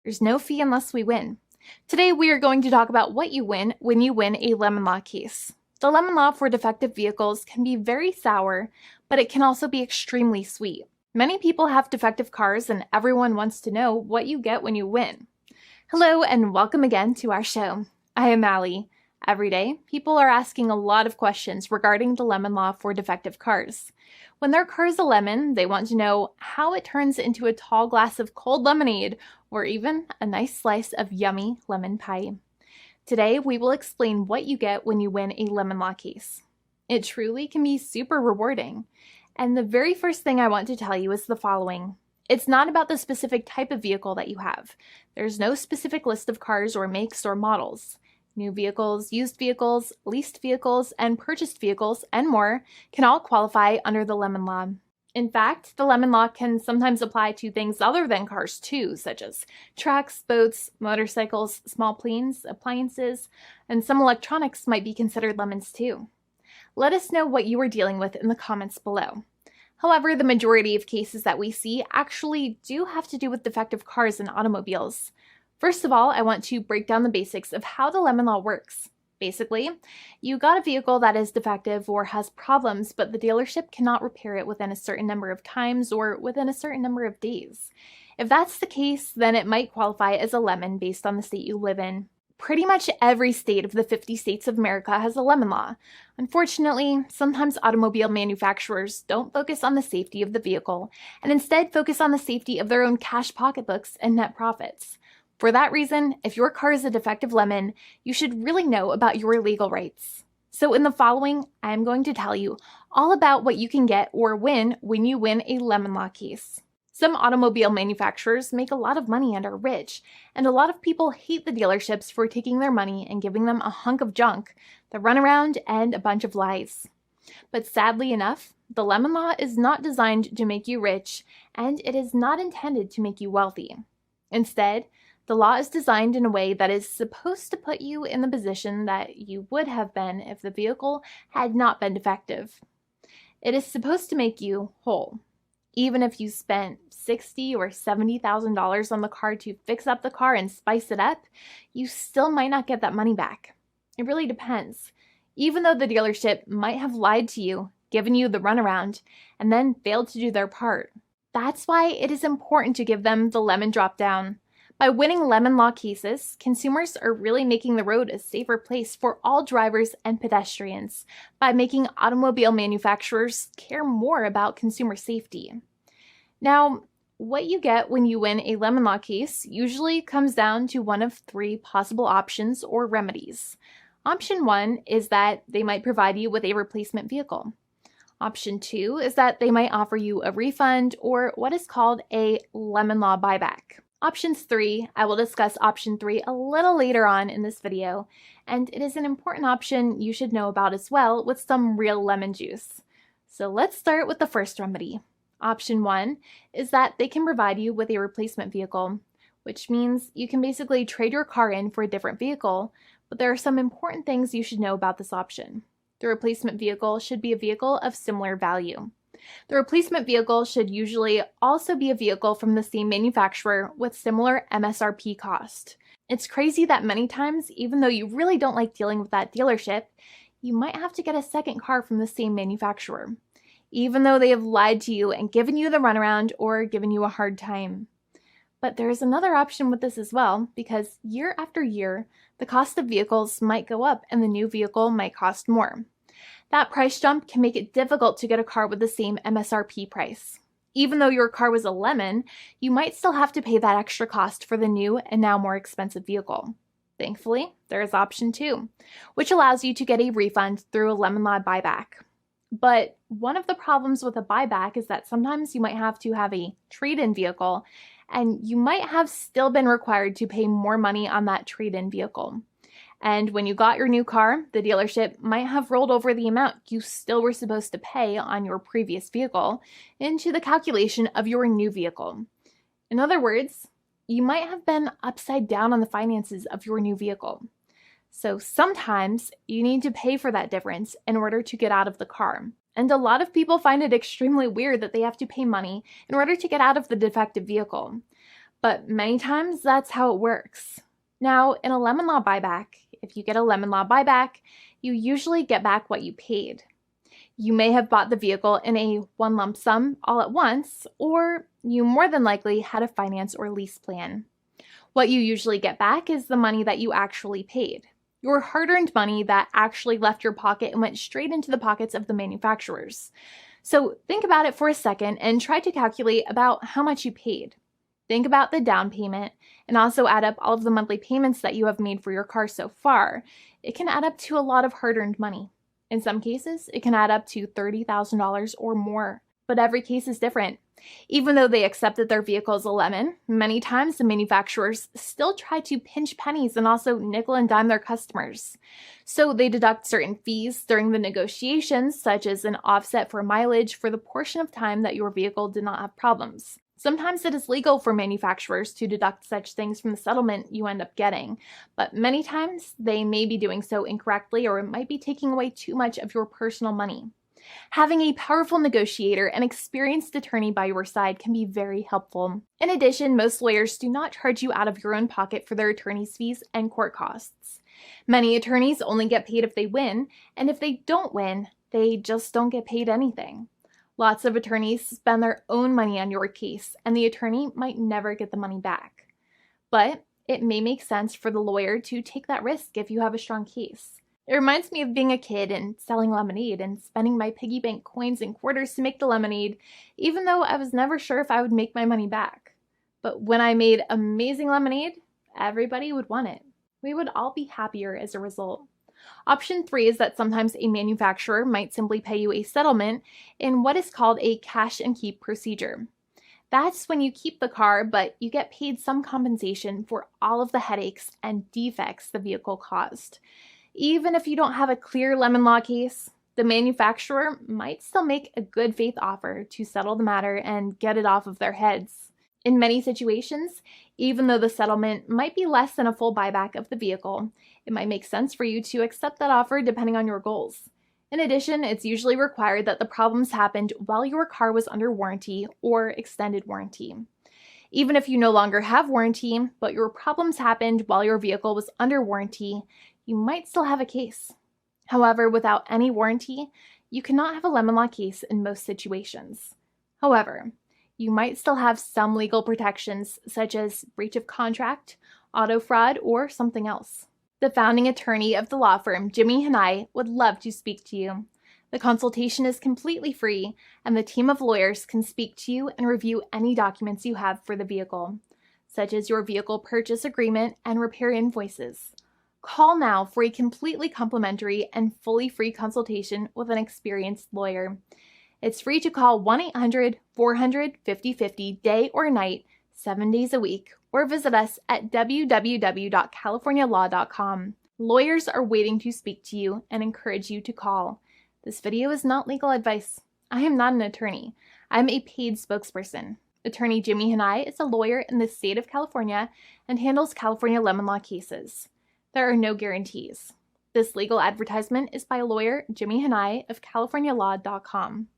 There's no fee unless we win. Today we are going to talk about what you win when you win a lemon law case. The lemon law for defective vehicles can be very sour, but it can also be extremely sweet. Many people have defective cars and everyone wants to know what you get when you win. Hello and welcome again to our show. I am Allie. Every day, people are asking a lot of questions regarding the lemon law for defective cars. When their car is a lemon, they want to know how it turns into a tall glass of cold lemonade or even a nice slice of yummy lemon pie. Today, we will explain what you get when you win a lemon law case. It truly can be super rewarding. And the very first thing I want to tell you is the following. It's not about the specific type of vehicle that you have. There's no specific list of cars or makes or models. New vehicles, used vehicles, leased vehicles, and purchased vehicles, and more can all qualify under the lemon law. In fact, the lemon law can sometimes apply to things other than cars too, such as trucks, boats, motorcycles, small planes, appliances, and some electronics might be considered lemons too. Let us know what you are dealing with in the comments below. However, the majority of cases that we see actually do have to do with defective cars and automobiles. First of all, I want to break down the basics of how the lemon law works. Basically, you got a vehicle that is defective or has problems, but the dealership cannot repair it within a certain number of times or within a certain number of days. If that's the case, then it might qualify as a lemon based on the state you live in. Pretty much every state of the 50 states of America has a lemon law. Unfortunately, sometimes automobile manufacturers don't focus on the safety of the vehicle and instead focus on the safety of their own cash pocketbooks and net profits. For that reason, if your car is a defective lemon, you should really know about your legal rights. So in the following, I'm going to tell you all about what you can get or win when you win a lemon law case. Some automobile manufacturers make a lot of money and are rich, and a lot of people hate the dealerships for taking their money and giving them a hunk of junk, the runaround, and a bunch of lies. But sadly enough, the lemon law is not designed to make you rich, and it is not intended to make you wealthy. Instead, the law is designed in a way that is supposed to put you in the position that you would have been if the vehicle had not been defective. It is supposed to make you whole. Even if you spent $60,000 or $70,000 on the car to fix up the car and spice it up, you still might not get that money back. It really depends. Even though the dealership might have lied to you, given you the runaround, and then failed to do their part. That's why it is important to give them the lemon drop down. By winning lemon law cases, consumers are really making the road a safer place for all drivers and pedestrians by making automobile manufacturers care more about consumer safety. Now, what you get when you win a lemon law case usually comes down to one of three possible options or remedies. Option 1 is that they might provide you with a replacement vehicle. Option 2 is that they might offer you a refund or what is called a lemon law buyback. Options 3, I will discuss option 3 a little later on in this video, and it is an important option you should know about as well with some real lemon juice. So let's start with the first remedy. Option 1 is that they can provide you with a replacement vehicle, which means you can basically trade your car in for a different vehicle, but there are some important things you should know about this option. The replacement vehicle should be a vehicle of similar value. The replacement vehicle should usually also be a vehicle from the same manufacturer with similar MSRP cost. It's crazy that many times, even though you really don't like dealing with that dealership, you might have to get a second car from the same manufacturer, even though they have lied to you and given you the runaround or given you a hard time. But there is another option with this as well, because year after year, the cost of vehicles might go up and the new vehicle might cost more. That price jump can make it difficult to get a car with the same MSRP price. Even though your car was a lemon, you might still have to pay that extra cost for the new and now more expensive vehicle. Thankfully, there is option 2, which allows you to get a refund through a lemon law buyback. But one of the problems with a buyback is that sometimes you might have to have a trade-in vehicle, and you might have still been required to pay more money on that trade-in vehicle. And when you got your new car, the dealership might have rolled over the amount you still were supposed to pay on your previous vehicle into the calculation of your new vehicle. In other words, you might have been upside down on the finances of your new vehicle. So sometimes you need to pay for that difference in order to get out of the car. And a lot of people find it extremely weird that they have to pay money in order to get out of the defective vehicle. but many times that's how it works. Now, in a lemon law buyback, if you get a lemon law buyback, you usually get back what you paid. You may have bought the vehicle in a one lump sum all at once, or you more than likely had a finance or lease plan. What you usually get back is the money that you actually paid, your hard-earned money that actually left your pocket and went straight into the pockets of the manufacturers. So think about it for a second and try to calculate about how much you paid. Think about the down payment and also add up all of the monthly payments that you have made for your car so far. It can add up to a lot of hard-earned money. In some cases, it can add up to $30,000 or more, but every case is different. Even though they accept that their vehicle is a lemon, many times the manufacturers still try to pinch pennies and also nickel and dime their customers. So they deduct certain fees during the negotiations, such as an offset for mileage for the portion of time that your vehicle did not have problems. Sometimes it is legal for manufacturers to deduct such things from the settlement you end up getting, but many times they may be doing so incorrectly or it might be taking away too much of your personal money. Having a powerful negotiator and experienced attorney by your side can be very helpful. In addition, most lawyers do not charge you out of your own pocket for their attorney's fees and court costs. Many attorneys only get paid if they win, and if they don't win, they just don't get paid anything. Lots of attorneys spend their own money on your case, and the attorney might never get the money back. But it may make sense for the lawyer to take that risk if you have a strong case. It reminds me of being a kid and selling lemonade and spending my piggy bank coins and quarters to make the lemonade, even though I was never sure if I would make my money back. But when I made amazing lemonade, everybody would want it. We would all be happier as a result. Option 3 is that sometimes a manufacturer might simply pay you a settlement in what is called a cash and keep procedure. That's when you keep the car, but you get paid some compensation for all of the headaches and defects the vehicle caused. Even if you don't have a clear lemon law case, the manufacturer might still make a good faith offer to settle the matter and get it off of their heads. In many situations, even though the settlement might be less than a full buyback of the vehicle, it might make sense for you to accept that offer depending on your goals. In addition, it's usually required that the problems happened while your car was under warranty or extended warranty. Even if you no longer have warranty, but your problems happened while your vehicle was under warranty, you might still have a case. However, without any warranty, you cannot have a lemon law case in most situations. However, you might still have some legal protections such as breach of contract, auto fraud, or something else. The founding attorney of the law firm, Jimmy and I, would love to speak to you. The consultation is completely free, and the team of lawyers can speak to you and review any documents you have for the vehicle, such as your vehicle purchase agreement and repair invoices. Call now for a completely complimentary and fully free consultation with an experienced lawyer. It's free to call 1-800-400-5050 day or night, 7 days a week, or visit us at www.californialaw.com. Lawyers are waiting to speak to you and encourage you to call. This video is not legal advice. I am not an attorney. I'm a paid spokesperson. Attorney Jimmy Hanai is a lawyer in the state of California and handles California lemon law cases. There are no guarantees. This legal advertisement is by lawyer Jimmy Hanai of CaliforniaLaw.com.